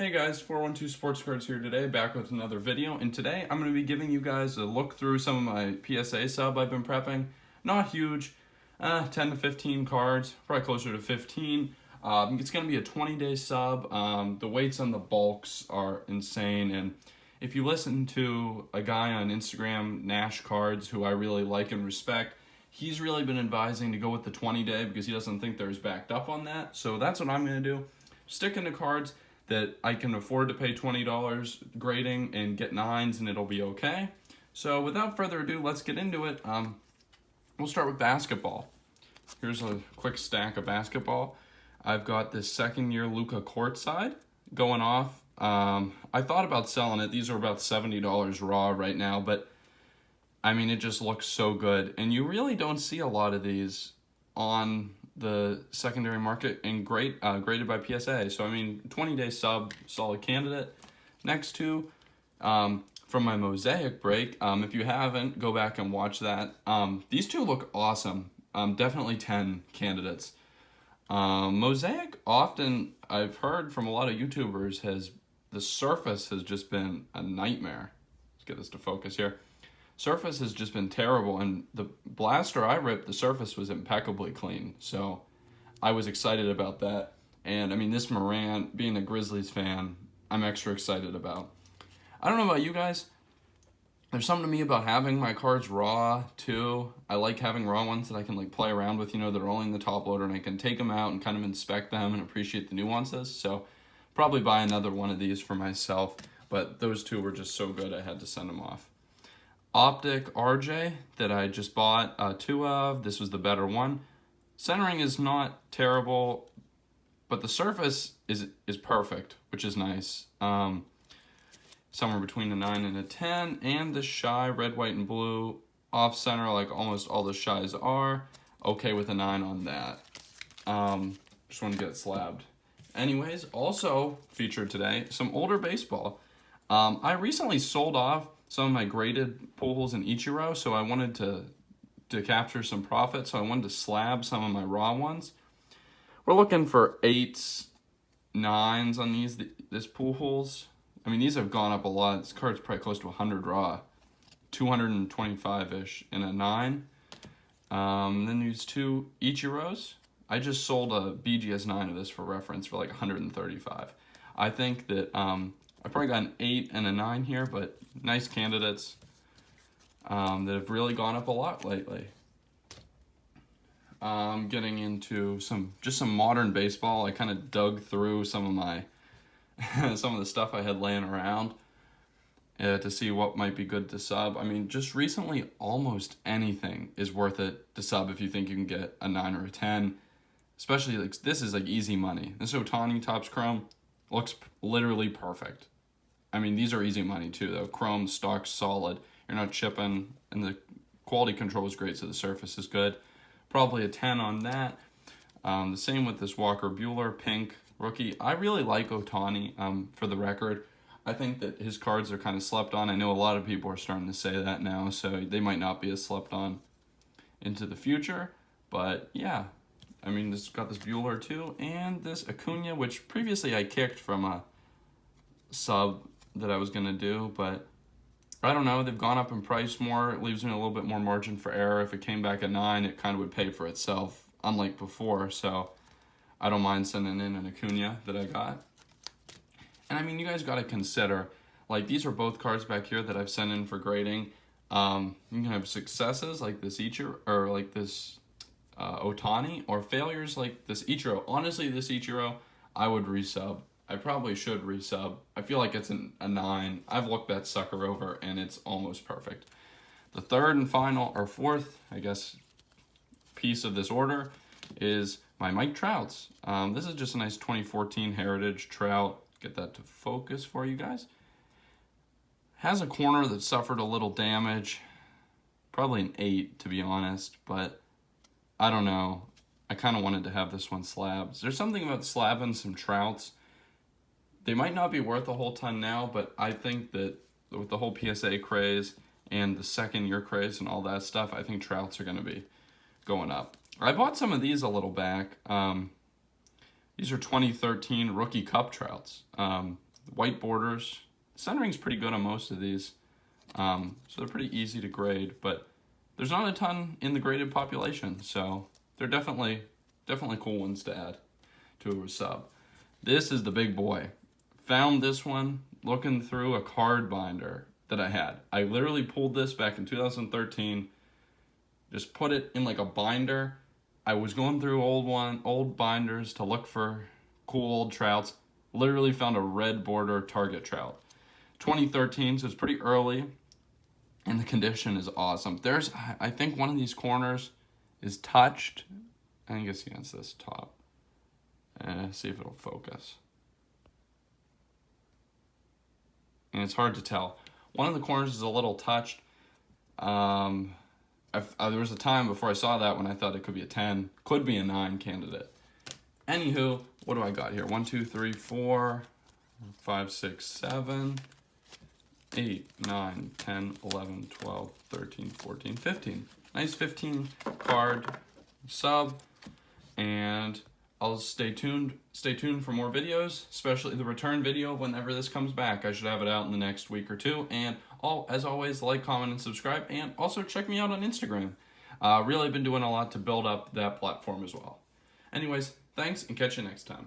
Hey guys, 412 Sports Cards here today, back with another video, and today I'm going to be giving you guys a look through some of my PSA sub I've been prepping. Not huge, 10 to 15 cards, probably closer to 15. It's going to be a 20-day sub. The weights on the bulks are insane, and if you listen to a guy on Instagram, Nash Cards, who I really like and respect, he's really been advising to go with the 20-day because he doesn't think there's backed up on that. So that's what I'm going to do. Sticking to cards that I can afford to pay $20 grading and get 9s and it'll be okay. So without further ado, let's get into it. We'll start with basketball. Here's a quick stack of basketball. I've got this second-year Luka courtside going off. I thought about selling it. These are about $70 raw right now, but I mean, it just looks so good. And you really don't see a lot of these on the secondary market and graded by PSA. So, I mean, 20-day sub, solid candidate. Next two, from my Mosaic break, if you haven't, go back and watch that. These two look awesome. Definitely 10 candidates. Mosaic, often, I've heard from a lot of YouTubers, the surface has just been a nightmare. Let's get this to focus here. Surface has just been terrible, and the blaster I ripped, the surface was impeccably clean, so I was excited about that. And I mean, this Morant, being a Grizzlies fan, I'm extra excited about. I don't know about you guys. There's something to me about having my cards raw too. I like having raw ones that I can like play around with, that are only in the top loader, and I can take them out and kind of inspect them and appreciate the nuances. So probably buy another one of these for myself, but those two were just so good I had to send them off. Optic RJ that I just bought two of. This was the better one. Centering is not terrible, but the surface is perfect, which is nice. Somewhere between a 9 and a 10. And the Shy red, white, and blue off center, like almost all the Shies are. Okay with a 9 on that. Just want to get it slabbed. Anyways, also featured today, some older baseball. I recently sold off some of my graded pool holes in Ichiro, so I wanted to capture some profit, so I wanted to slab some of my raw ones. We're looking for 8s, 9s on this pool holes. I mean, these have gone up a lot. This card's probably close to 100 raw, 225-ish in a 9. Then these two Ichiros. I just sold a BGS 9 of this for reference for like 135. I think that I probably got an 8 and a 9 here, but nice candidates that have really gone up a lot lately. Getting into some modern baseball. I kind of dug through some of my some of the stuff I had laying around to see what might be good to sub. I mean, just recently, almost anything is worth it to sub if you think you can get a 9 or a 10. Especially, like, this is like easy money. This Ohtani Topps Chrome looks literally perfect. I mean, these are easy money too, though. Chrome, stock, solid. You're not chipping, and the quality control is great, so the surface is good. Probably a 10 on that. The same with this Walker Buehler, pink, rookie. I really like Ohtani, for the record. I think that his cards are kind of slept on. I know a lot of people are starting to say that now, so they might not be as slept on into the future. But, yeah. I mean, this got this Buehler, too, and this Acuna, which previously I kicked from a sub that I was going to do, but I don't know. They've gone up in price more. It leaves me a little bit more margin for error. If it came back at 9, it kind of would pay for itself, unlike before, so I don't mind sending in an Acuna that I got. And I mean, you guys got to consider, like, these are both cards back here that I've sent in for grading. You can have successes like this Ichiro, or like this Ohtani, or failures like this Ichiro. Honestly, this Ichiro, I would resub. I probably should resub. I feel like it's a 9. I've looked that sucker over, and it's almost perfect. The third and final, or fourth, I guess, piece of this order is my Mike Trouts. This is just a nice 2014 Heritage Trout. Get that to focus for you guys. Has a corner that suffered a little damage. Probably an 8, to be honest, but I don't know. I kind of wanted to have this one slabbed. There's something about slabbing some Trouts. They might not be worth a whole ton now, but I think that with the whole PSA craze and the second-year craze and all that stuff, I think Trouts are going to be going up. I bought some of these a little back. These are 2013 Rookie Cup Trouts. white borders. Centering's pretty good on most of these, so they're pretty easy to grade, but there's not a ton in the graded population, so they're definitely cool ones to add to a sub. This is the big boy. Found this one looking through a card binder that I had. I literally pulled this back in 2013, just put it in like a binder. I was going through old binders to look for cool old Trouts. Literally found a red border Target Trout. 2013, so it's pretty early, and the condition is awesome. There's, I think one of these corners is touched. I think it's against this top. See if it'll focus. And it's hard to tell. One of the corners is a little touched. There was a time before I saw that when I thought it could be a 10, could be a 9 candidate. Anywho, what do I got here? 1, 2, 3, 4, 5, 6, 7, 8, 9, 10, 11, 12, 13, 14, 15. Nice 15 card sub, and I'll stay tuned for more videos, especially the return video whenever this comes back. I should have it out in the next week or two. And as always, like, comment, and subscribe. And also check me out on Instagram. Really been doing a lot to build up that platform as well. Anyways, thanks, and catch you next time.